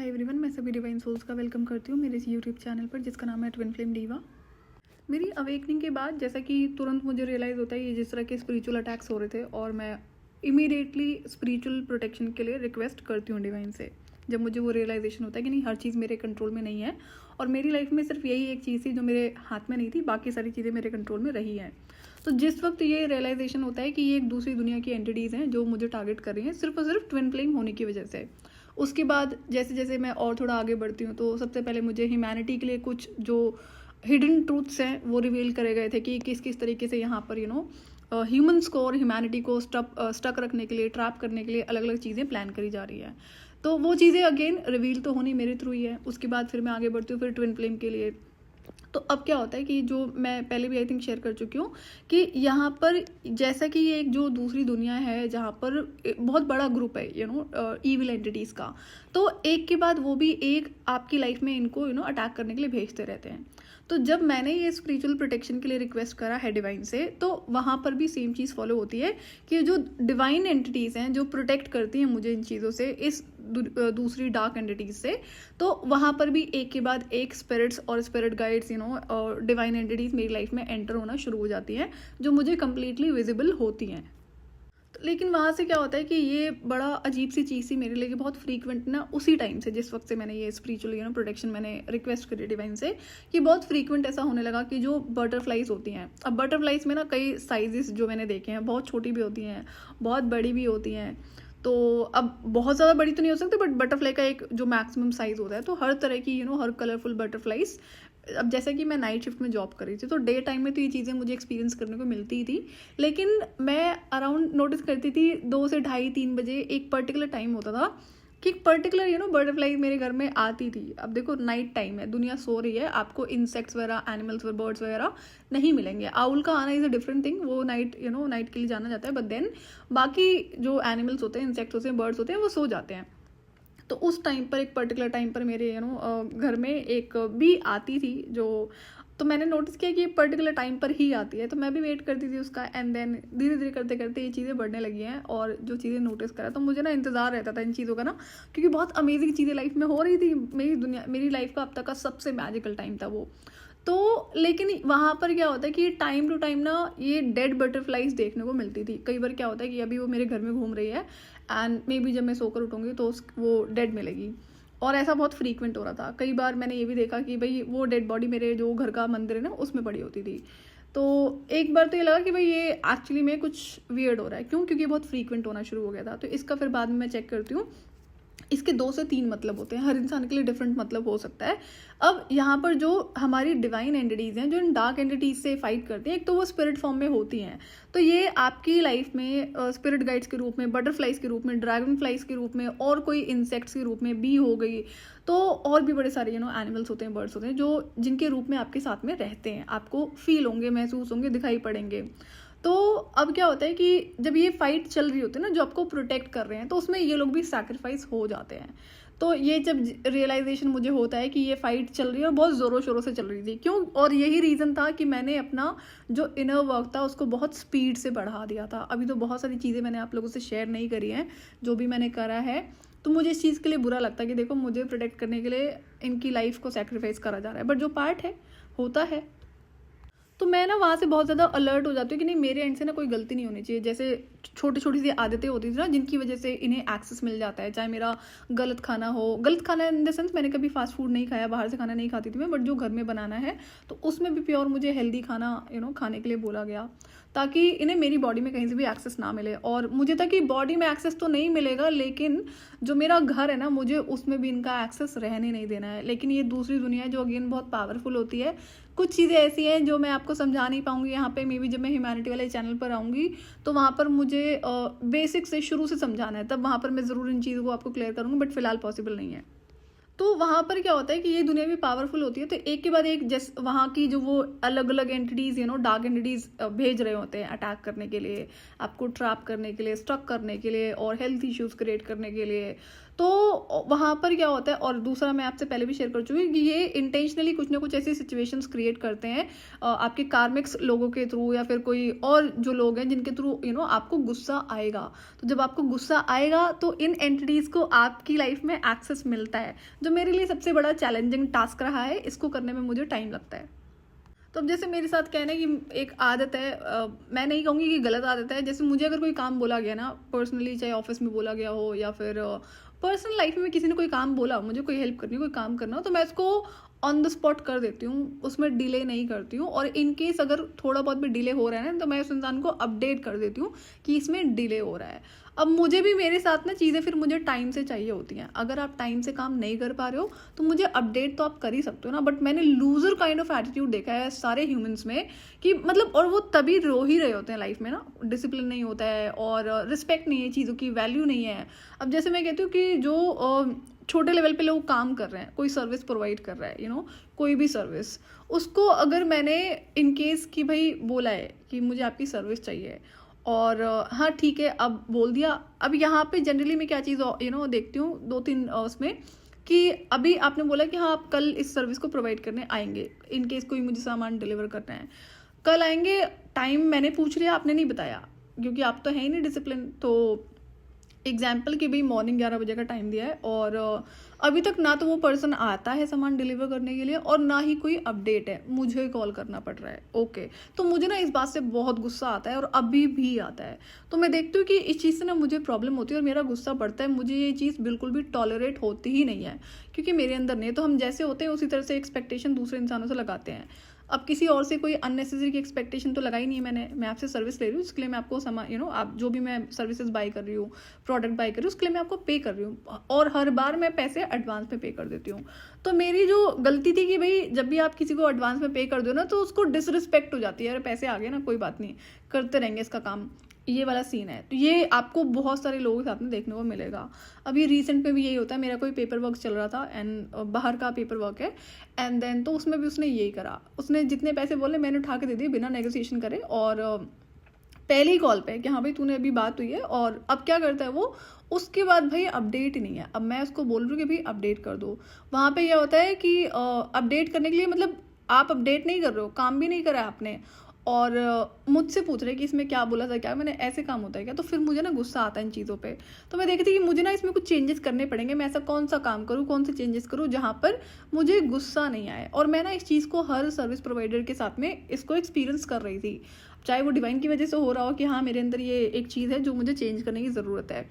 Hi everyone, मैं सभी divine souls का वेलकम करती हूँ मेरे इस यूट्यूब चैनल पर जिसका नाम है ट्विन फ्लेम डीवा। मेरी अवेकनिंग के बाद जैसा कि तुरंत मुझे रियलाइज़ होता है ये जिस तरह के स्पिरिचुअल अटैक्स हो रहे थे और मैं इमीडिएटली स्पिरिचुअल प्रोटेक्शन के लिए रिक्वेस्ट करती हूँ डिवाइन से। जब मुझे वो रियलाइजेशन होता है कि नहीं, हर चीज़ मेरे कंट्रोल में नहीं है और मेरी लाइफ में सिर्फ यही एक चीज़ थी जो मेरे हाथ में नहीं थी, बाकी सारी चीज़ें मेरे कंट्रोल में रही हैं। तो जिस वक्त ये रियलाइजेशन होता है कि ये एक दूसरी दुनिया की एंटिटीज़ हैं जो मुझे टारगेट कर रही हैं सिर्फ और सिर्फ ट्विन फ्लेम होने की वजह से, उसके बाद जैसे जैसे मैं और थोड़ा आगे बढ़ती हूँ तो सबसे पहले मुझे ह्यूमैनिटी के लिए कुछ जो हिडन ट्रूथ्स हैं वो रिवील करे गए थे कि किस किस तरीके से यहाँ पर ह्यूमंस को और ह्यूमैनिटी को स्टक रखने के लिए, ट्रैप करने के लिए अलग अलग चीज़ें प्लान करी जा रही है। तो वो चीज़ें अगेन रिवील तो होनी मेरे थ्रू ही है। उसके बाद फिर मैं आगे बढ़ती हूँ फिर ट्विन फ्लेम के लिए। तो अब क्या होता है कि जो मैं पहले भी आई थिंक शेयर कर चुकी हूँ कि यहाँ पर जैसा कि ये एक जो दूसरी दुनिया है जहाँ पर बहुत बड़ा ग्रुप है ईविल एंटिटीज़ का, तो एक के बाद वो भी एक आपकी लाइफ में इनको अटैक करने के लिए भेजते रहते हैं। तो जब मैंने ये स्पिरिचुअल प्रोटेक्शन के लिए रिक्वेस्ट करा है डिवाइन से, तो वहाँ पर भी सेम चीज़ फॉलो होती है कि जो डिवाइन एंटिटीज़ हैं जो प्रोटेक्ट करती हैं मुझे इन चीज़ों से, इस दूसरी डार्क एंटिटीज से, तो वहाँ पर भी एक के बाद एक स्पिरिट्स और स्पिरिट गाइड्स और डिवाइन एंटिटीज मेरी लाइफ में एंटर होना शुरू हो जाती हैं जो मुझे कम्प्लीटली विजिबल होती हैं। लेकिन वहाँ से क्या होता है कि ये बड़ा अजीब सी चीज़ थी मेरे लिए, बहुत फ्रीक्वेंट ना उसी टाइम से जिस वक्त से मैंने ये स्पिरिचुअल प्रोटेक्शन मैंने रिक्वेस्ट करी डिवाइन से, कि बहुत फ्रीक्वेंट ऐसा होने लगा कि जो बटरफ्लाइज होती हैं, अब बटरफ्लाइज में ना कई साइजेस जो मैंने देखे हैं, बहुत छोटी भी होती हैं, बहुत बड़ी भी होती हैं। तो अब बहुत ज़्यादा बड़ी तो नहीं हो सकती बट बटरफ्लाई का एक जो मैक्सिमम साइज़ होता है, तो हर तरह की हर कलरफुल बटरफ्लाइज। अब जैसे कि मैं नाइट शिफ्ट में जॉब कर रही थी तो डे टाइम में तो ये चीज़ें मुझे एक्सपीरियंस करने को मिलती ही थी, लेकिन मैं अराउंड नोटिस करती थी 2 से ढाई 3 बजे एक पर्टिकुलर टाइम होता था कि एक पर्टिकुलर बटरफ्लाई मेरे घर में आती थी। अब देखो नाइट टाइम है, दुनिया सो रही है, आपको इंसेक्ट्स वगैरह, एनिमल्स वगैरह, बर्ड्स वगैरह नहीं मिलेंगे। आउल का आना इज़ अ डिफरेंट थिंग, वो नाइट नाइट के लिए जाना जाता है, बट देन बाकी जो एनिमल्स होते हैं, इंसेक्ट्स होते हैं, बर्ड्स होते हैं, वो सो जाते हैं। तो उस टाइम पर एक पर्टिकुलर टाइम पर मेरे घर में एक बी आती थी तो मैंने नोटिस किया कि ये पर्टिकुलर टाइम पर ही आती है, तो मैं भी वेट करती थी उसका। एंड देन धीरे धीरे करते करते ये चीज़ें बढ़ने लगी हैं और जो चीज़ें नोटिस करा तो मुझे ना इंतज़ार रहता था इन चीज़ों का क्योंकि बहुत अमेजिंग चीज़ें लाइफ में हो रही थी। मेरी लाइफ का अब तक का सबसे मैजिकल टाइम था वो। तो लेकिन वहाँ पर क्या होता है कि टाइम टू टाइम ये डेड बटरफ्लाइज देखने को मिलती थी। कई बार क्या होता है कि अभी वो मेरे घर में घूम रही है एंड मे बी जब मैं सोकर उठूँगी तो वो डेड मिलेगी, और ऐसा बहुत फ्रीक्वेंट हो रहा था। कई बार मैंने ये भी देखा कि भाई वो डेड बॉडी मेरे जो घर का मंदिर है ना उसमें पड़ी होती थी। तो एक बार तो ये लगा कि भाई ये एक्चुअली में कुछ वियर्ड हो रहा है, क्यों? क्योंकि बहुत फ्रीक्वेंट होना शुरू हो गया था। तो इसका फिर बाद में मैं चेक करती हूँ, इसके 2 से 3 मतलब होते हैं, हर इंसान के लिए डिफरेंट मतलब हो सकता है। अब यहाँ पर जो हमारी डिवाइन एंटिटीज़ हैं जो इन डार्क एंटिटीज से फाइट करती हैं, एक तो वो स्पिरिट फॉर्म में होती हैं, तो ये आपकी लाइफ में स्पिरिट गाइड्स के रूप में, बटरफ्लाइज के रूप में, ड्रैगन फ्लाइज के रूप में, और कोई इंसेक्ट्स के रूप में बी हो गई, तो और भी बड़े सारे एनिमल्स होते हैं, बर्ड्स होते हैं जो जिनके रूप में आपके साथ में रहते हैं, आपको फील होंगे, महसूस होंगे, दिखाई पड़ेंगे। तो अब क्या होता है कि जब ये फाइट चल रही होती है ना जो आपको प्रोटेक्ट कर रहे हैं, तो उसमें ये लोग भी सैक्रिफाइस हो जाते हैं। तो ये जब रियलाइजेशन मुझे होता है कि ये फाइट चल रही है और बहुत ज़ोरों शोरों से चल रही थी, क्यों? और यही रीज़न था कि मैंने अपना जो इनर वर्क था उसको बहुत स्पीड से बढ़ा दिया था। अभी तो बहुत सारी चीज़ें मैंने आप लोगों से शेयर नहीं करी हैं जो भी मैंने करा है, तो मुझे इस चीज़ के लिए बुरा लगता है कि देखो मुझे प्रोटेक्ट करने के लिए इनकी लाइफ को सैक्रिफाइस करा जा रहा है, बट जो पार्ट है होता है। तो मैं वहाँ से बहुत ज़्यादा अलर्ट हो जाती हूँ कि नहीं, मेरे एंड से कोई गलती नहीं होनी चाहिए। जैसे छोटी छोटी सी आदतें होती थी जिनकी वजह से इन्हें एक्सेस मिल जाता है, चाहे मेरा गलत खाना हो, गलत खाना इन द सेंस मैंने कभी फास्ट फूड नहीं खाया, बाहर से खाना नहीं खाती थी मैं, बट जो घर में बनाना है तो उसमें भी प्योर मुझे हेल्दी खाना खाने के लिए बोला गया, ताकि इन्हें मेरी बॉडी में कहीं से भी एक्सेस ना मिले। और मुझे था कि बॉडी में एक्सेस तो नहीं मिलेगा, लेकिन जो मेरा घर है ना, मुझे उसमें भी इनका एक्सेस रहने नहीं देना है। लेकिन ये दूसरी दुनिया है जो अगेन बहुत पावरफुल होती है। कुछ चीज़ें ऐसी हैं जो मैं आपको समझा नहीं पाऊंगी यहाँ पे, मे बी जब मैं ह्यूमैनिटी वाले चैनल पर आऊँगी तो वहाँ पर मुझे बेसिक से शुरू से समझाना है, तब वहाँ पर मैं ज़रूर इन चीज़ों को आपको क्लियर करूँगी, बट फिलहाल पॉसिबल नहीं है। तो वहाँ पर क्या होता है कि ये दुनिया भी पावरफुल होती है, तो एक के बाद एक जैसे वहाँ की जो वो अलग अलग एंटिटीज़ डार्क एंटिटीज़ भेज रहे होते हैं अटैक करने के लिए, आपको ट्रैप करने के लिए, स्टक करने के लिए, और हेल्थ इश्यूज़ क्रिएट करने के लिए। तो वहाँ पर क्या होता है, और दूसरा मैं आपसे पहले भी शेयर कर चुकी हूँ कि ये इंटेंशनली कुछ ना कुछ ऐसी सिचुएशंस क्रिएट करते हैं आपके कार्मिक्स लोगों के थ्रू, या फिर कोई और जो लोग हैं जिनके थ्रू आपको गुस्सा आएगा। तो जब आपको गुस्सा आएगा तो इन एंटिटीज़ को आपकी लाइफ में एक्सेस मिलता है, जो मेरे लिए सबसे बड़ा चैलेंजिंग टास्क रहा है। इसको करने में मुझे टाइम लगता है। तो अब जैसे मेरे साथ कहना है कि एक आदत है, मैं नहीं कहूँगी कि गलत आदत है। जैसे मुझे अगर कोई काम बोला गया ना पर्सनली, चाहे ऑफिस में बोला गया हो या फिर पर्सनल लाइफ में किसी ने कोई काम बोला, मुझे कोई हेल्प करनी, कोई काम करना हो, तो मैं इसको ऑन द स्पॉट कर देती हूँ, उसमें डिले नहीं करती हूँ। और इन केस अगर थोड़ा बहुत भी डिले हो रहा है ना, तो मैं उस इंसान को अपडेट कर देती हूँ कि इसमें डिले हो रहा है। अब मुझे भी मेरे साथ ना चीज़ें फिर मुझे टाइम से चाहिए होती हैं। अगर आप टाइम से काम नहीं कर पा रहे हो तो मुझे अपडेट तो आप कर ही सकते हो ना, बट मैंने लूजर काइंड ऑफ एटीट्यूड देखा है सारे ह्यूमंस में कि मतलब, और वो तभी रो ही रहे होते हैं लाइफ में ना, डिसिप्लिन नहीं होता है और रिस्पेक्ट नहीं है, चीज़ों की वैल्यू नहीं है। अब जैसे मैं कहती हूँ कि जो छोटे लेवल पे लोग काम कर रहे हैं, कोई सर्विस प्रोवाइड कर रहा है, कोई भी सर्विस, उसको अगर मैंने इन केस कि भाई बोला है कि मुझे आपकी सर्विस चाहिए, और हाँ ठीक है अब बोल दिया। अब यहाँ पे जनरली मैं क्या चीज़ देखती हूँ 2-3 उसमें, कि अभी आपने बोला कि हाँ आप कल इस सर्विस को प्रोवाइड करने आएंगे, इन केस कोई मुझे सामान डिलीवर करना है, कल आएंगे। टाइम मैंने पूछ लिया, आपने नहीं बताया, क्योंकि आप तो है ही नहीं डिसिप्लिन। तो एग्जाम्पल कि भाई मॉर्निंग 11 बजे का टाइम दिया है और अभी तक ना तो वो पर्सन आता है सामान डिलीवर करने के लिए, और ना ही कोई अपडेट है, मुझे कॉल करना पड़ रहा है। ओके, तो मुझे ना इस बात से बहुत गुस्सा आता है, और अभी भी आता है। तो मैं देखती हूँ कि इस चीज़ से ना मुझे प्रॉब्लम होती है और मेरा गुस्सा बढ़ता है। मुझे ये चीज़ बिल्कुल भी टॉलरेट होती ही नहीं है, क्योंकि मेरे अंदर नहीं है। तो हम जैसे होते हैं उसी तरह से एक्सपेक्टेशन दूसरे इंसानों से लगाते हैं। अब किसी और से कोई अननेसेसरी की एक्सपेक्टेशन तो लगाई नहीं है मैं आपसे सर्विस ले रही हूँ, इसके लिए मैं आपको सामान आप जो भी मैं सर्विसेज बाय कर रही हूँ, प्रोडक्ट बाय कर रही हूँ, उसके लिए मैं आपको पे कर रही हूँ, और हर बार मैं पैसे एडवांस में पे कर देती हूँ। तो मेरी जो गलती थी कि भाई जब भी आप किसी को एडवांस में पे कर दो ना, तो उसको डिसरिस्पेक्ट हो जाती है, अरे पैसे आ गए ना, कोई बात नहीं, करते रहेंगे इसका काम, ये वाला सीन है। तो ये आपको बहुत सारे लोगों के साथ में देखने को मिलेगा। अभी रिसेंट में भी यही होता है। मेरा कोई पेपर वर्क चल रहा था, एंड बाहर का पेपर वर्क है, एंड देन तो उसमें भी उसने यही करा। उसने जितने पैसे बोले मैंने उठा के दे दिए बिना नेगोशिएशन करे, और पहले ही कॉल पे कि हाँ भाई तूने अभी बात हुई है। और अब क्या करता है वो, उसके बाद भाई अपडेट ही नहीं है। अब मैं उसको बोल रही हूँ कि भाई अपडेट कर दो। वहाँ पे यह होता है कि अपडेट करने के लिए मतलब आप अपडेट नहीं कर रहे हो, काम भी नहीं करा आपने, और मुझसे पूछ रहे कि इसमें क्या बोला था, क्या मैंने ऐसे काम होता है क्या। तो फिर मुझे ना गुस्सा आता है इन चीज़ों पे। तो मैं देखती थी कि मुझे ना इसमें कुछ चेंजेस करने पड़ेंगे। मैं ऐसा कौन सा काम करूँ, कौन से चेंजेस करूँ जहाँ पर मुझे गुस्सा नहीं आए। और मैं ना इस चीज़ को हर सर्विस प्रोवाइडर के साथ में इसको एक्सपीरियंस कर रही थी, चाहे वो डिवाइन की वजह से हो रहा हो कि हाँ मेरे अंदर ये एक चीज़ है जो मुझे चेंज करने की ज़रूरत है।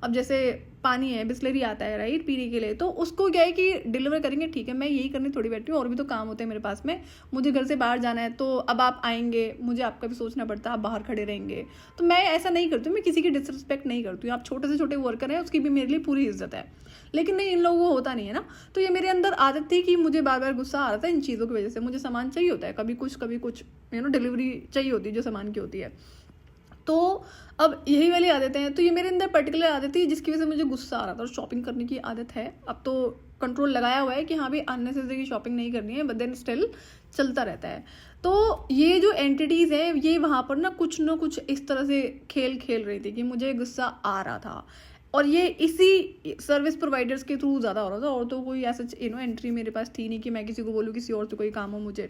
अब जैसे पानी है, बिस्लरी आता है राइट पीने के लिए, तो उसको क्या है कि डिलीवर करेंगे, ठीक है मैं यही करने थोड़ी बैठी हूँ, और भी तो काम होते हैं मेरे पास में। मुझे घर से बाहर जाना है, तो अब आप आएंगे, मुझे आपका भी सोचना पड़ता है, आप बाहर खड़े रहेंगे। तो मैं ऐसा नहीं करती हूँ, मैं किसी की डिसरिस्पेक्ट नहीं करती हूँ। आप छोटे से छोटे वर्कर हैं, उसकी भी मेरे लिए पूरी इज्जत है, लेकिन नहीं, इन लोगों को होता नहीं है ना। तो ये मेरे अंदर आदत थी कि मुझे बार बार गुस्सा आ रहा था इन चीज़ों की वजह से। मुझे सामान चाहिए होता है, कभी कुछ डिलीवरी चाहिए होती है जो सामान की होती है। तो अब यही वाली आदतें हैं। तो ये मेरे अंदर पर्टिकुलर आदत थी जिसकी वजह से मुझे गुस्सा आ रहा था। और शॉपिंग करने की आदत है, अब तो कंट्रोल लगाया हुआ है कि हाँ भाई अननेसेसरी शॉपिंग नहीं करनी है, बट देन स्टिल चलता रहता है। तो ये जो एंटिटीज़ हैं ये वहाँ पर ना कुछ इस तरह से खेल खेल रही थी कि मुझे गुस्सा आ रहा था, और ये इसी सर्विस प्रोवाइडर्स के थ्रू ज़्यादा हो रहा था। और तो कोई ऐसा एंट्री मेरे पास थी नहीं कि मैं किसी को बोलूँ किसी और से कोई काम हो मुझे।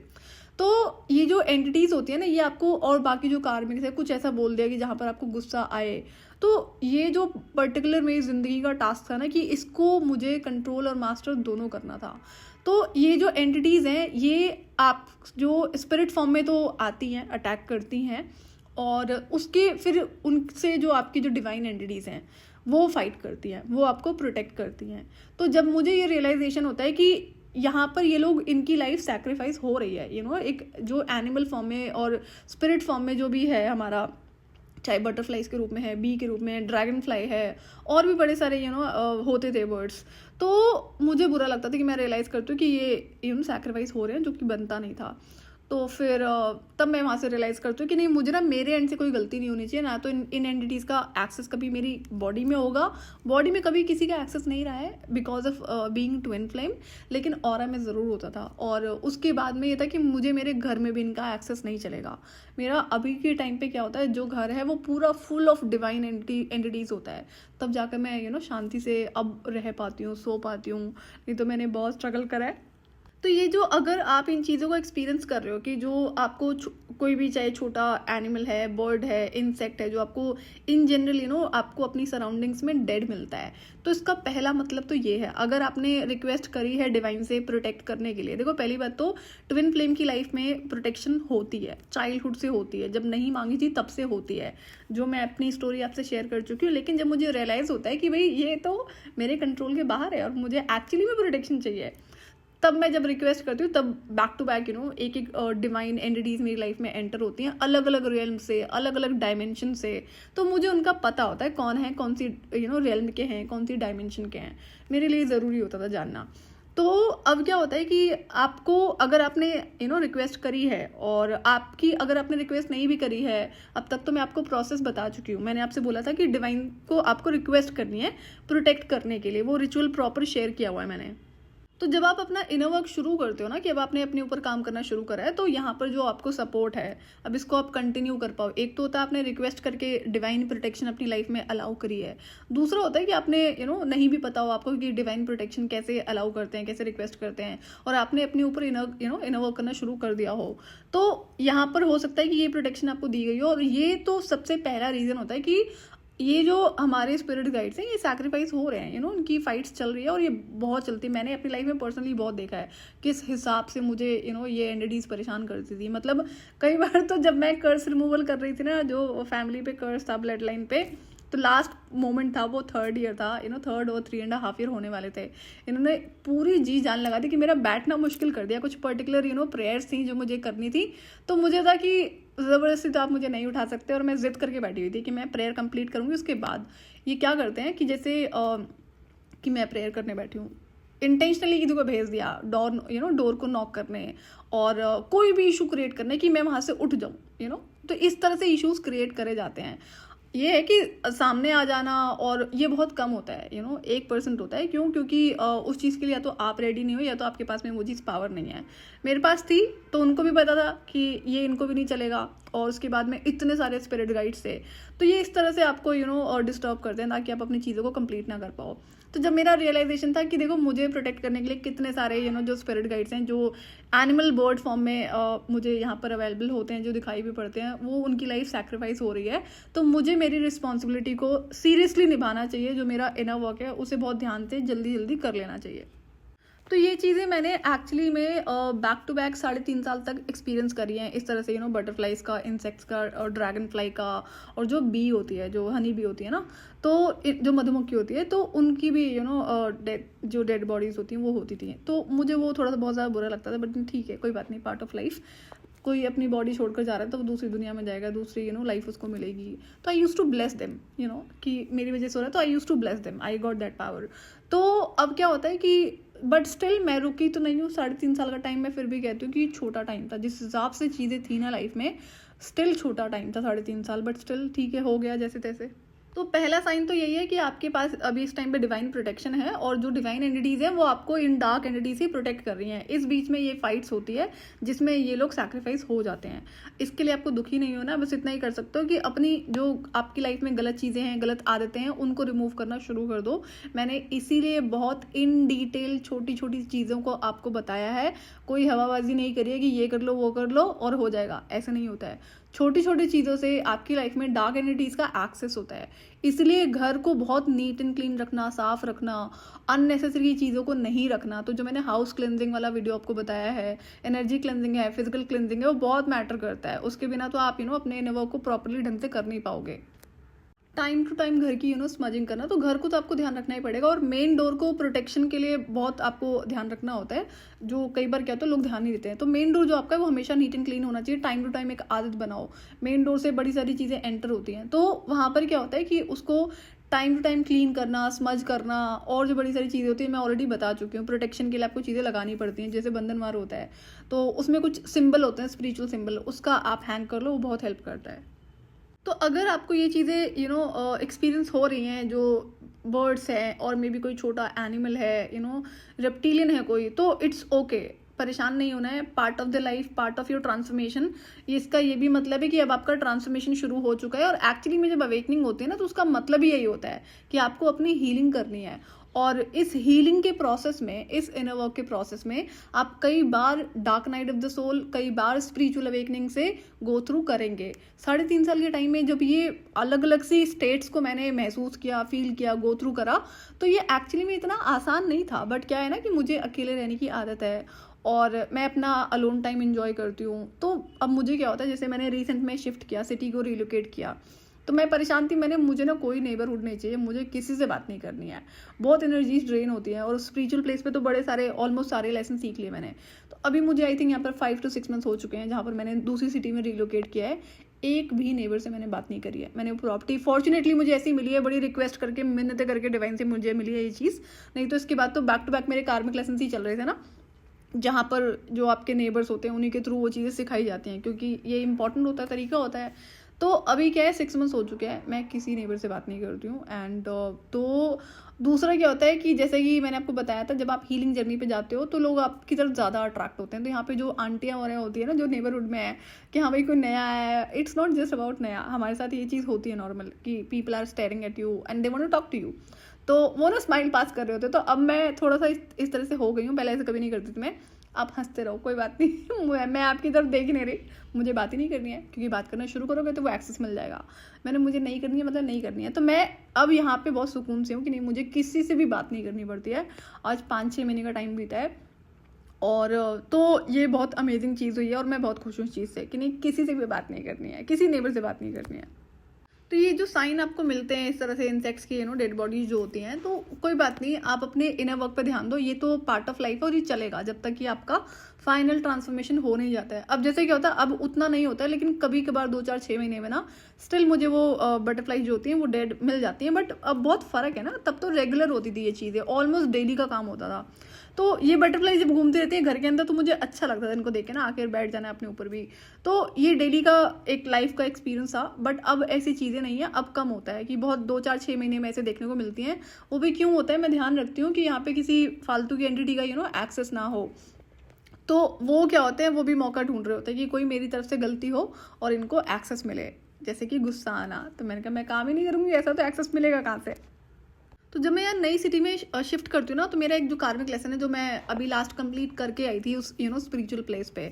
तो ये जो एंटिटीज़ होती है ना, ये आपको, और बाकी जो कार्मिक्स है कुछ ऐसा बोल दिया कि जहाँ पर आपको गुस्सा आए। तो ये जो पर्टिकुलर मेरी ज़िंदगी का टास्क था ना कि इसको मुझे कंट्रोल और मास्टर दोनों करना था। तो ये जो एंटिटीज़ हैं ये आप जो स्पिरिट फॉर्म में तो आती हैं, अटैक करती हैं, और उसके फिर उनसे जो आपकी जो डिवाइन एंटिटीज़ हैं वो फाइट करती हैं, वो आपको प्रोटेक्ट करती हैं। तो जब मुझे ये रियलाइजेशन होता है कि यहाँ पर ये लोग, इनकी लाइफ सैक्रिफाइस हो रही है, एक जो एनिमल फॉर्म में और स्पिरिट फॉर्म में जो भी है हमारा, चाहे बटरफ्लाइज के रूप में है, बी के रूप में, ड्रैगन फ्लाई है, और भी बड़े सारे होते थे बर्ड्स। तो मुझे बुरा लगता था कि मैं रियलाइज़ करती हूँ कि ये सैक्रिफाइस हो रहे हैं, जो कि बनता नहीं था। तो फिर तब मैं वहाँ से रियलाइज़ करती हूँ कि नहीं, मुझे ना मेरे एंड से कोई गलती नहीं होनी चाहिए, ना तो इन एंटिटीज़ का एक्सेस कभी मेरी बॉडी में होगा, बॉडी में कभी किसी का एक्सेस नहीं रहा है because of being twin flame, लेकिन ऑरा में ज़रूर होता था। और उसके बाद में ये था कि मुझे मेरे घर में भी इनका एक्सेस नहीं चलेगा। मेरा अभी के टाइम पे क्या होता है, जो घर है वो पूरा फुल ऑफ डिवाइन एंटिटीज़ होता है, तब जाकर मैं शांति से अब रह पाती हूँ, सो पाती हूँ, नहीं तो मैंने बहुत स्ट्रगल करा है। तो ये जो अगर आप इन चीज़ों को एक्सपीरियंस कर रहे हो कि जो आपको कोई भी चाहे छोटा एनिमल है, बर्ड है, इंसेक्ट है, जो आपको इन जनरल आपको अपनी सराउंडिंग्स में डेड मिलता है, तो इसका पहला मतलब तो ये है, अगर आपने रिक्वेस्ट करी है डिवाइन से प्रोटेक्ट करने के लिए। देखो, पहली बात तो ट्विन फ्लेम की लाइफ में प्रोटेक्शन होती है, चाइल्डहुड से होती है, जब नहीं मांगी थी तब से होती है, जो मैं अपनी स्टोरी आपसे शेयर कर चुकी हूँ। लेकिन जब मुझे रियलाइज़ होता है कि भाई ये तो मेरे कंट्रोल के बाहर है और मुझे एक्चुअली में प्रोटेक्शन चाहिए, तब मैं जब रिक्वेस्ट करती हूँ, तब बैक टू बैक एक एक डिवाइन एंटिटीज मेरी लाइफ में एंटर होती हैं, अलग अलग रियल्म से, अलग अलग डायमेंशन से। तो मुझे उनका पता होता है कौन है, कौन सी रियल्म के हैं, कौन सी डायमेंशन के हैं, मेरे लिए ज़रूरी होता था जानना। तो अब क्या होता है कि आपको अगर आपने रिक्वेस्ट करी है, और आपकी अगर आपने रिक्वेस्ट नहीं भी करी है, अब तक तो मैं आपको प्रोसेस बता चुकी हूँ। मैंने आपसे बोला था कि डिवाइन को आपको रिक्वेस्ट करनी है प्रोटेक्ट करने के लिए, वो रिचुअल प्रॉपर शेयर किया हुआ है मैंने। तो जब आप अपना इनर वर्क शुरू करते हो ना, कि अब आपने अपने ऊपर काम करना शुरू करा है, तो यहाँ पर जो आपको सपोर्ट है, अब इसको आप कंटिन्यू कर पाओ। एक तो होता है आपने रिक्वेस्ट करके डिवाइन प्रोटेक्शन अपनी लाइफ में अलाउ करी है, दूसरा होता है कि आपने नहीं भी पता हो आपको कि डिवाइन प्रोटेक्शन कैसे अलाउ करते हैं, कैसे रिक्वेस्ट करते हैं, और आपने अपने ऊपर इनर वर्क करना शुरू कर दिया हो, तो यहाँ पर हो सकता है कि ये प्रोटेक्शन आपको दी गई हो। और ये तो सबसे पहला रीज़न होता है कि ये जो हमारे स्पिरिट गाइड्स हैं, ये सैक्रिफाइस हो रहे हैं, उनकी फाइट्स चल रही है, और ये बहुत चलती है। मैंने अपनी लाइफ में पर्सनली बहुत देखा है किस हिसाब से मुझे ये एंटिटीज़ परेशान करती थी। मतलब कई बार तो जब मैं कर्स रिमूवल कर रही थी ना, जो फैमिली पे कर्स था ब्लड लाइन पे, तो लास्ट मोमेंट था, वो 3rd ईयर था, 3rd और 3.5 ईयर होने वाले थे। इन्होंने पूरी जी जान लगा दी कि मेरा बैठना मुश्किल कर दिया। कुछ पर्टिकुलर प्रेयर्स थी जो मुझे करनी थी, तो मुझे था कि ज़बरदस्ती तो आप मुझे नहीं उठा सकते, और मैं जिद करके बैठी हुई थी कि मैं प्रेयर कंप्लीट करूँगी। उसके बाद ये क्या करते हैं कि जैसे कि मैं प्रेयर करने बैठी हूँ, इंटेंशनली किसी को भेज दिया डोर को नॉक करने, और कोई भी इशू क्रिएट करने कि मैं वहाँ से उठ जाऊँ, तो इस तरह से इश्यूज क्रिएट करे जाते हैं। ये है कि सामने आ जाना, और ये बहुत कम होता है, 1% होता है। क्यों? क्योंकि उस चीज़ के लिए या तो आप रेडी नहीं हो, या तो आपके पास में वो चीज़ पावर नहीं है। मेरे पास थी, तो उनको भी पता था कि ये इनको भी नहीं चलेगा, और उसके बाद में इतने सारे स्पिरिट गाइड्स थे, तो ये इस तरह से आपको डिस्टर्ब करते हैं ताकि आप अपनी चीज़ों को कंप्लीट ना कर पाओ। तो जब मेरा रियलाइजेशन था कि देखो, मुझे प्रोटेक्ट करने के लिए कितने सारे जो स्पिरिट गाइड्स हैं, जो एनिमल बर्ड फॉर्म में मुझे यहाँ पर अवेलेबल होते हैं, जो दिखाई भी पड़ते हैं, वो उनकी लाइफ सैक्रिफाइस हो रही है, तो मुझे मेरी रिस्पॉन्सिबिलिटी को सीरियसली निभाना चाहिए। जो मेरा इनर वर्क है, उसे बहुत ध्यान से जल्दी जल्दी कर लेना चाहिए। तो ये चीज़ें मैंने एक्चुअली में बैक टू बैक 3.5 साल तक एक्सपीरियंस करी हैं, इस तरह से बटरफ्लाइज का, इंसेक्ट्स का, और ड्रैगन फ्लाई का, और जो बी होती है, जो हनी बी होती है ना, तो जो मधुमक्खी होती है, तो उनकी भी जो डेड बॉडीज़ होती हैं वो होती थी। तो मुझे वो थोड़ा सा बहुत ज़्यादा बुरा लगता था, बट ठीक है, कोई बात नहीं, पार्ट ऑफ लाइफ। कोई अपनी बॉडी छोड़कर जा रहा है तो वो दूसरी दुनिया में जाएगा, दूसरी लाइफ उसको मिलेगी। तो I used to bless them, कि मेरी वजह से हो रहा है, तो I used to bless them, I got that power. तो अब क्या होता है कि बट स्टिल मैं रुकी तो नहीं हूँ। 3.5 साल का टाइम मैं फिर भी कहती हूँ कि छोटा टाइम था, जिस हिसाब से चीज़ें थी ना लाइफ में, स्टिल छोटा टाइम था 3.5 साल, बट स्टिल ठीक है, हो गया जैसे तैसे। तो पहला साइन तो यही है कि आपके पास अभी इस टाइम पे डिवाइन प्रोटेक्शन है, और जो डिवाइन एंटिटीज़ हैं वो आपको इन डार्क एंटिटीज से प्रोटेक्ट कर रही हैं। इस बीच में ये फाइट्स होती है जिसमें ये लोग सैक्रिफाइस हो जाते हैं। इसके लिए आपको दुखी नहीं होना, बस इतना ही कर सकते हो कि अपनी जो आपकी लाइफ में गलत चीज़ें हैं, गलत आदतें हैं, उनको रिमूव करना शुरू कर दो। मैंने इसीलिए बहुत इन डिटेल छोटी छोटी चीज़ों को आपको बताया है। कोई हवाबाजी नहीं करी है कि ये कर लो, वो कर लो और हो जाएगा, ऐसा नहीं होता है। छोटी छोटी चीज़ों से आपकी लाइफ में डार्क एनर्जीज का एक्सेस होता है। इसलिए घर को बहुत नीट एंड क्लीन रखना, साफ रखना, अननेसेसरी चीज़ों को नहीं रखना। तो जो मैंने हाउस क्लेंजिंग वाला वीडियो आपको बताया है, एनर्जी क्लेंजिंग है, फिजिकल क्लेंजिंग है, वो बहुत मैटर करता है। उसके बिना तो आप अपने इनर वर्क को प्रॉपरली ढंग से कर नहीं पाओगे। टाइम टू टाइम घर की स्मजिंग करना, तो घर को तो आपको ध्यान रखना ही पड़ेगा। और मेन डोर को प्रोटेक्शन के लिए बहुत आपको ध्यान रखना होता है, जो कई बार क्या होता है लोग ध्यान नहीं देते हैं। तो मेन डोर जो आपका है वो हमेशा नीट एंड क्लीन होना चाहिए। टाइम टू टाइम एक आदत बनाओ। मेन डोर से बड़ी सारी चीज़ें एंटर होती हैं, तो वहाँ पर क्या होता है कि उसको टाइम टू टाइम क्लीन करना, स्मज करना, और जो बड़ी सारी चीज़ें होती हैं मैं ऑलरेडी बता चुकी हूँ। प्रोटेक्शन के लिए आपको चीज़ें लगानी पड़ती हैं, जैसे बंधनवार होता है तो उसमें कुछ सिंबल होते हैं, स्पिरिचुअल सिंबल, उसका आप हैंग कर लो, वो बहुत हेल्प करता है। तो अगर आपको ये चीज़ें एक्सपीरियंस हो रही हैं, जो बर्ड्स हैं और मे बी कोई छोटा एनिमल है, रेप्टिलियन है कोई, तो इट्स ओके, परेशान नहीं होना है। Part of the life, part of your transformation. इसका ये भी मतलब है कि अब आपका ट्रांसफॉर्मेशन शुरू हो चुका है, और एक्चुअली में जब अवेकनिंग होती है ना, तो उसका मतलब ही यही होता है कि आपको अपनी हीलिंग करनी है। और इस हीलिंग के प्रोसेस में, इस इनर वर्क के प्रोसेस में आप कई बार dark night of the soul, कई बार स्पिरिचुअल अवेकनिंग से गो थ्रू करेंगे। 3.5 साल के टाइम में जब ये अलग अलग सी स्टेट्स को मैंने महसूस किया, फील किया, गो थ्रू करा, तो ये एक्चुअली में इतना आसान नहीं था। बट क्या है ना कि मुझे अकेले रहने की आदत है और मैं अपना अलोन टाइम एंजॉय करती हूँ। तो अब मुझे क्या होता है, जैसे मैंने रिसेंट में शिफ्ट किया, सिटी को रिलोकेट किया, तो मैं परेशान थी। मुझे ना कोई नेबरहुड नहीं चाहिए, मुझे किसी से बात नहीं करनी है, बहुत एनर्जी ड्रेन होती है। और स्पिरिचुअल प्लेस पे तो बड़े सारे, ऑलमोस्ट सारे लेसन सीख लिए मैंने। तो अभी मुझे आई थिंक यहाँ पर 5 to 6 मंथ्स हो चुके हैं, जहाँ पर मैंने दूसरी सिटी में रिलोकेट किया है। एक भी नेबर से मैंने बात नहीं करी है। मैंने प्रॉपर्टी फॉर्चुनेटली मुझे ऐसी मिली है, बड़ी रिक्वेस्ट करके, मिन्नतें करके डिवाइन से मुझे मिली है ये चीज़। नहीं तो इसके बाद तो बैक टू बैक मेरे कार्मिक लेसन ही चल रहे थे ना, जहाँ पर जो आपके नेबर्स होते हैं उन्हीं के थ्रू वो चीज़ें सिखाई जाती हैं, क्योंकि ये इंपॉर्टेंट होता है, तरीका होता है। तो अभी क्या है, 6 मंथ्स हो चुके हैं, मैं किसी नेबर से बात नहीं करती हूँ। एंड तो दूसरा क्या होता है कि जैसे कि मैंने आपको बताया था, जब आप हीलिंग जर्नी पे जाते हो तो लोग आपकी तरफ ज़्यादा अट्रैक्ट होते हैं। तो यहाँ पे जो आंटियाँ वगैरह होती है ना, जो नेबरहुड में है, कि हाँ भाई कोई नया है, इट्स नॉट जस्ट अबाउट नया, हमारे साथ ये चीज़ होती है नॉर्मल, कि people are staring at you and they want to talk to you. तो वो ना स्माइल पास कर रहे होते। तो अब मैं थोड़ा सा इस तरह से हो गई हूँ, पहले ऐसे कभी नहीं करती थी मैं। आप हंसते रहो, कोई बात नहीं मैं आपकी तरफ देख ही नहीं रही, मुझे बात ही नहीं करनी है, क्योंकि बात करना शुरू करोगे तो वो एक्सेस मिल जाएगा। मुझे नहीं करनी है, मतलब नहीं करनी है। तो मैं अब यहाँ पे बहुत सुकून से हूँ कि नहीं, मुझे किसी से भी बात नहीं करनी पड़ती है। आज 5-6 महीने का टाइम बीता है, और तो ये बहुत अमेजिंग चीज़ हुई है, और मैं बहुत खुश हूँ इस चीज़ से कि नहीं, किसी से भी बात नहीं करनी है, किसी नेबर से बात नहीं करनी है। तो ये जो साइन आपको मिलते हैं इस तरह से इंसेक्ट्स की, डेड बॉडीज जो होती हैं, तो कोई बात नहीं, आप अपने इनर वर्क पे ध्यान दो। ये तो पार्ट ऑफ लाइफ है, और ये चलेगा जब तक कि आपका फाइनल ट्रांसफॉर्मेशन हो नहीं जाता है। अब जैसे क्या होता है, अब उतना नहीं होता है, लेकिन कभी कभार 2-4-6 महीने में ना स्टिल मुझे वो बटरफ्लाई जो होती हैं वो डेड मिल जाती हैं। बट अब बहुत फ़र्क है ना, तब तो रेगुलर होती थी ये चीज़ें, ऑलमोस्ट डेली का काम होता था। तो ये बटरफ्लाई जब घूमती रहती है घर के अंदर, तो मुझे अच्छा लगता था इनको देख के ना, आकर बैठ जाना अपने ऊपर भी। तो ये डेली का एक लाइफ का एक्सपीरियंस था। बट अब ऐसी चीज़ें नहीं है, अब कम होता है कि बहुत 2-4-6 महीने में ऐसे देखने को मिलती हैं। वो भी क्यों होता है, मैं ध्यान रखती हूँ कि यहाँ पे किसी फालतू की एंटिटी का एक्सेस ना हो। तो वो क्या होते हैं, वो भी मौका ढूंढ रहे होते हैं कि कोई मेरी तरफ से गलती हो और इनको एक्सेस मिले, जैसे कि गुस्सा आना। तो मैंने कहा मैं काम ही नहीं करूँगी ऐसा, तो एक्सेस मिलेगा कहाँ से। तो जब मैं यार नई सिटी में शिफ्ट करती हूँ ना, तो मेरा एक जो कार्मिक लेसन है, जो मैं अभी लास्ट कंप्लीट करके आई थी उस स्पिरिचुअल प्लेस पे,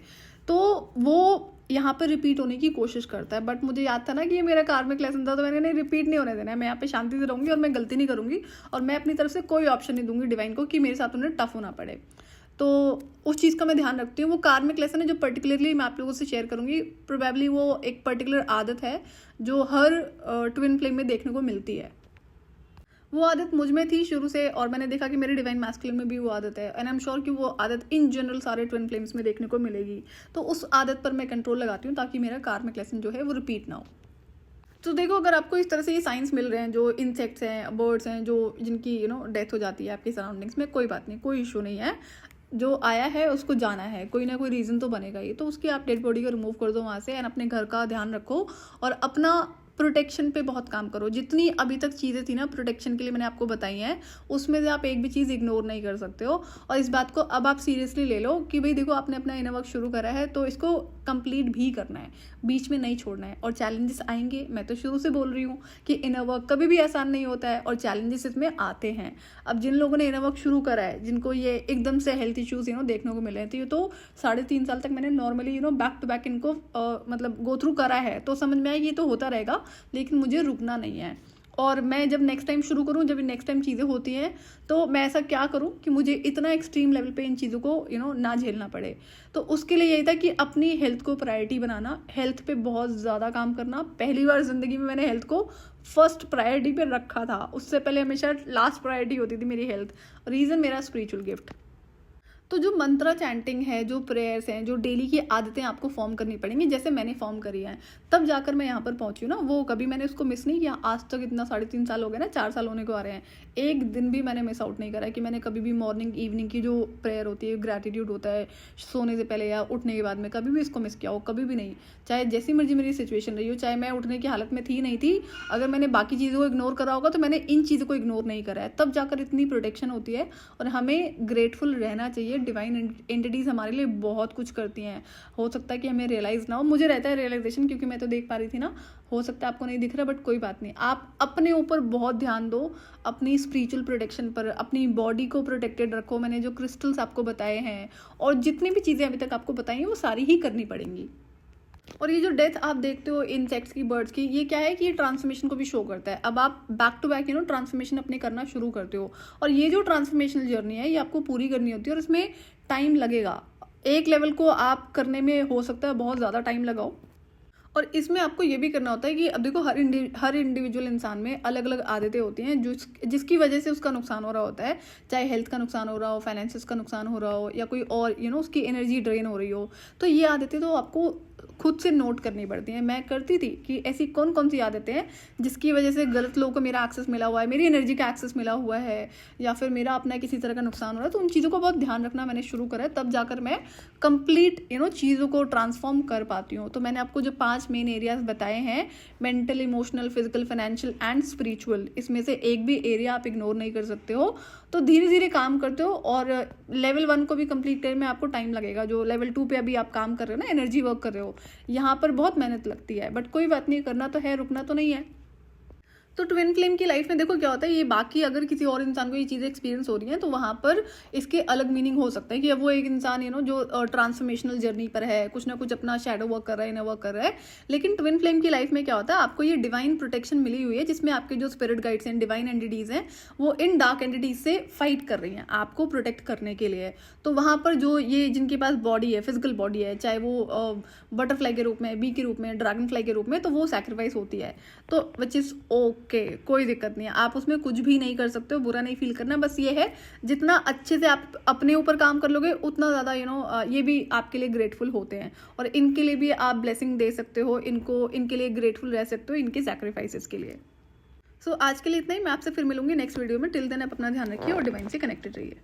तो वो यहाँ पे रिपीट होने की कोशिश करता है। बट मुझे याद था ना कि ये मेरा कार्मिक लेसन था, तो मैंने नहीं, रिपीट नहीं होने देना है। मैं यहाँ पे शांति से रहूँगी और मैं गलती नहीं करूँगी, और मैं अपनी तरफ से कोई ऑप्शन नहीं दूंगी डिवाइन को कि मेरे साथ उन्हें टफ होना पड़े। तो उस चीज़ का मैं ध्यान रखती हूँ। वो कार्मिक लेसन है जो पर्टिकुलरली मैं आप लोगों से शेयर करूँगी। प्रोबेबली वो एक पर्टिकुलर आदत है जो हर ट्विन फ्लेम में देखने को मिलती है। वो आदत मुझ में थी शुरू से, और मैंने देखा कि मेरे डिवाइन मैस्कुलिन में भी वो आदत है, एंड आई एम श्योर कि वो आदत इन जनरल सारे ट्विन फ्लेम्स में देखने को मिलेगी। तो उस आदत पर मैं कंट्रोल लगाती हूँ, ताकि मेरा कार्मिक लेसन जो है वो रिपीट ना हो। तो देखो, अगर आपको इस तरह से ये साइंस मिल रहे हैं, जो इंसेक्ट्स हैं, बर्ड्स हैं, जो जिनकी डेथ हो जाती है आपकी सराउंडिंग्स में, कोई बात नहीं, कोई इशू नहीं है। जो आया है उसको जाना है, कोई ना कोई रीज़न तो बनेगा ही। तो उसकी आप डेड बॉडी को रिमूव कर दो वहाँ से, एंड अपने घर का ध्यान रखो, और अपना प्रोटेक्शन पे बहुत काम करो। जितनी अभी तक चीज़ें थी ना प्रोटेक्शन के लिए मैंने आपको बताई हैं, उसमें से आप एक भी चीज़ इग्नोर नहीं कर सकते हो। और इस बात को अब आप सीरियसली ले लो कि भाई देखो, आपने अपना इनर वर्क शुरू करा है, तो इसको कंप्लीट भी करना है, बीच में नहीं छोड़ना है। और चैलेंजेस आएंगे, मैं तो शुरू से बोल रही हूँ कि इनर वर्क कभी भी आसान नहीं होता है, और चैलेंजेस इसमें आते हैं। अब जिन लोगों ने इनर वर्क शुरू करा है, जिनको ये एकदम से हेल्थ इश्यूज देखने को मिले थे, तो 3.5 साल तक मैंने नॉर्मली बैक टू बैक इनको मतलब गो थ्रू करा है, तो समझ में आया ये तो होता रहेगा, लेकिन मुझे रुकना नहीं है। और मैं जब नेक्स्ट टाइम शुरू करूँ, जब नेक्स्ट टाइम चीज़ें होती हैं, तो मैं ऐसा क्या करूँ कि मुझे इतना एक्सट्रीम लेवल पे इन चीज़ों को ना झेलना पड़े। तो उसके लिए यही था कि अपनी हेल्थ को प्रायोरिटी बनाना, हेल्थ पे बहुत ज़्यादा काम करना। पहली बार ज़िंदगी में मैंने हेल्थ को फर्स्ट प्रायोरिटी पे रखा था। उससे पहले हमेशा लास्ट प्रायोरिटी होती थी मेरी हेल्थ। रीज़न मेरा स्पिरिचुअल गिफ्ट। तो जो मंत्रा चैंटिंग है, जो प्रेयर्स हैं, जो डेली की आदतें आपको फॉर्म करनी पड़ेंगी, जैसे मैंने फॉर्म करी है, तब जाकर मैं यहाँ पर पहुँची हूँ ना। वो कभी मैंने उसको मिस नहीं किया आज तक। इतना 3.5 साल हो गए ना, 4 साल होने को आ रहे हैं। एक दिन भी मैंने मिस आउट नहीं करा कि मैंने कभी भी मॉर्निंग इवनिंग की जो प्रेयर होती है, ग्रैटिट्यूड होता है सोने से पहले या उठने के बाद में, कभी भी इसको मिस किया हो, कभी भी नहीं। चाहे जैसी मर्जी मेरी सिचुएशन रही हो, चाहे मैं उठने की हालत में थी नहीं थी, अगर मैंने बाकी चीज़ों को इग्नोर करा होगा तो मैंने इन चीज़ों को इग्नोर नहीं करा है। तब जाकर इतनी प्रोटेक्शन होती है। और हमें ग्रेटफुल रहना चाहिए। डिवाइन एंटिटीज़ हमारे लिए बहुत कुछ करती हैं। हो सकता है कि हमें रियलाइज़ ना हो, मुझे रहता है रियलाइजेशन, क्योंकि मैं तो देख पा रही थी ना। हो सकता है आपको नहीं दिख रहा, बट कोई बात नहीं। आप अपने ऊपर बहुत ध्यान दो, अपनी स्पिरिचुअल प्रोटेक्शन पर, अपनी बॉडी को प्रोटेक्टेड रखो। मैंने जो क्रिस्टल्स आपको बताए हैं और जितनी भी चीज़ें अभी तक आपको बताई हैं, वो सारी ही करनी पड़ेंगी। और ये जो डेथ आप देखते हो इंसेक्ट्स की, बर्ड्स की, ये क्या है कि ये ट्रांसफॉर्मेशन को भी शो करता है। अब आप बैक टू बैक ट्रांसफॉर्मेशन अपने करना शुरू करते हो। और ये जो ट्रांसफॉर्मेशनल जर्नी है, ये आपको पूरी करनी होती है और इसमें टाइम लगेगा। एक लेवल को आप करने में हो सकता है बहुत ज़्यादा टाइम लगाओ। और इसमें आपको ये भी करना होता है कि अब देखो, हर इंडिविजुअल इंसान में अलग अलग आदतें होती हैं जिसकी वजह से उसका नुकसान हो रहा होता है। चाहे हेल्थ का नुकसान हो रहा हो, फाइनेंसिस का नुकसान हो रहा हो, या कोई और उसकी एनर्जी ड्रेन हो रही हो। तो ये आदतें तो आपको खुद से नोट करनी पड़ती हैं। मैं करती थी कि ऐसी कौन कौन सी आदतें हैं जिसकी वजह से गलत लोगों को मेरा एक्सेस मिला हुआ है, मेरी एनर्जी का एक्सेस मिला हुआ है, या फिर मेरा अपना किसी तरह का नुकसान हो रहा है। तो उन चीज़ों को बहुत ध्यान रखना मैंने शुरू करा है। तब जाकर मैं कंप्लीट चीज़ों को ट्रांसफॉर्म कर पाती हूँ। तो मैंने आपको जो 5 मेन एरियाज बताए हैं, mental, emotional, physical, financial and spiritual, इसमें से एक भी एरिया आप इग्नोर नहीं कर सकते हो। तो धीरे धीरे काम करते हो। और लेवल 1 को भी कंप्लीट करने में आपको टाइम लगेगा। जो लेवल 2 पे अभी आप काम कर रहे हो ना, एनर्जी वर्क कर रहे हो, यहाँ पर बहुत मेहनत लगती है। बट कोई बात नहीं, करना तो है, रुकना तो नहीं है। तो ट्विन फ्लेम की लाइफ में देखो क्या होता है, ये बाकी अगर किसी और इंसान को ये चीज़ें एक्सपीरियंस हो रही हैं तो वहाँ पर इसके अलग मीनिंग हो सकता है कि अब वो एक इंसान जो ट्रांसफॉर्मेशनल जर्नी पर है, कुछ ना कुछ अपना शैडो वर्क कर रहा है, इनर वर्क कर रहा है। लेकिन ट्विन फ्लेम की लाइफ में क्या होता है, आपको ये डिवाइन प्रोटेक्शन मिली हुई है, जिसमें आपके जो स्पिरिट गाइड्स हैं, डिवाइन एंटिटीज़ हैं, वो इन डार्क एंटिटीज से फाइट कर रही हैं आपको प्रोटेक्ट करने के लिए। तो वहाँ पर जो ये जिनके पास बॉडी है, फिजिकल बॉडी है, चाहे वो बटरफ्लाई के रूप में, बी के रूप में, ड्रैगन फ्लाई के रूप में, तो वो सैक्रिफाइस होती है। तो विच इज़ ओके, कोई दिक्कत नहीं है। आप उसमें कुछ भी नहीं कर सकते हो, बुरा नहीं फील करना। बस ये है, जितना अच्छे से आप अपने ऊपर काम कर लोगे, उतना ज़्यादा ये भी आपके लिए ग्रेटफुल होते हैं। और इनके लिए भी आप ब्लेसिंग दे सकते हो, इनके लिए ग्रेटफुल रह सकते हो, इनके सैक्रिफाइसेस के लिए। सो आज के लिए इतना ही। मैं आपसे फिर मिलूंगी नेक्स्ट वीडियो में। टिल देन आप अपना ध्यान रखिए और डिवाइन से कनेक्टेड रहिए।